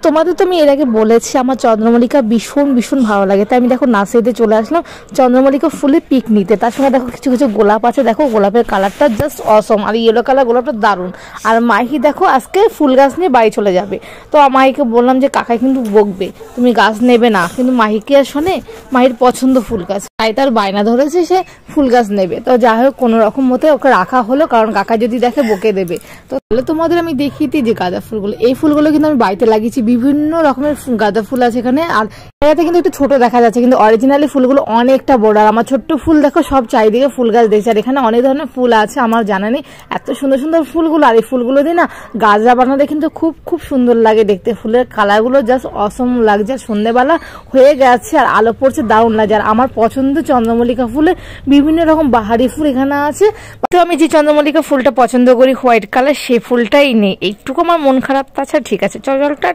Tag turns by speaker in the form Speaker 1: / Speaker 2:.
Speaker 1: তোমাদের তো আমি এর আগে বলেছি আমার চন্দ্রমল্লিকা ভীষণ ভীষণ ভালো লাগে, তাই আমি দেখো নার্সারিতে চলে আসলাম চন্দ্রমল্লিকা ফুলে পিক নিতে। তার সঙ্গে দেখো কিছু কিছু গোলাপ আছে, দেখো গোলাপের কালারটা জাস্ট অসম, আর ইয়েলো কালার গোলাপটা দারুণ। আর মাহি দেখো আজকে ফুল গাছ নিয়ে বাড়ি চলে যাবে, তো মাহিকে বললাম যে কাকাই কিন্তু বকবে তুমি গাছ নেবে না, কিন্তু মাহিকে আর শোনে, মাহির পছন্দ ফুল গাছ, তাই তার বায়না ধরেছে সে ফুল গাছ নেবে। তো যাই হোক কোনো রকম মতে ওকে রাখা হলো, কারণ কাকা যদি দেখে বকে দেবে। তো তোমাদের আমি দেখিয়ে দিই যে গাঁদা ফুলগুলো, এই ফুলগুলো কিন্তু আমি বাড়িতে লাগিয়েছি, বিভিন্ন রকমের গাঁদা ফুল আছে এখানে। আর এটাতে কিন্তু একটু ছোট দেখা যাচ্ছে, কিন্তু অরিজিনালি ফুলগুলো অনেকটা বড়। আর আমার ছোট্ট ফুল দেখো সব চারিদিকে ফুল গাছ দেখছি, আর এখানে অনেক ধরনের ফুল আছে আমার জানা নেই, এত সুন্দর সুন্দর ফুলগুলো। আর এই ফুলগুলো দিয়ে না গাজরা বানাতে কিন্তু খুব খুব সুন্দর লাগে দেখতে, ফুলের কালারগুলো জাস্ট অসম লাগছে। সন্ধ্যেবেলা হয়ে গেছে আর আলো পড়ছে, দারুণ লাগছে। আর আমার পছন্দ চন্দ্রমল্লিকা ফুলের বিভিন্ন রকম বাহারি ফুল এখানে আছে, তো আমি যে চন্দ্রমল্লিকা ফুলটা পছন্দ করি হোয়াইট কালার, সেই ফুলটাই নেই, একটুকু আমার মন খারাপ। তাছাড়া ঠিক আছে, চল টাটা।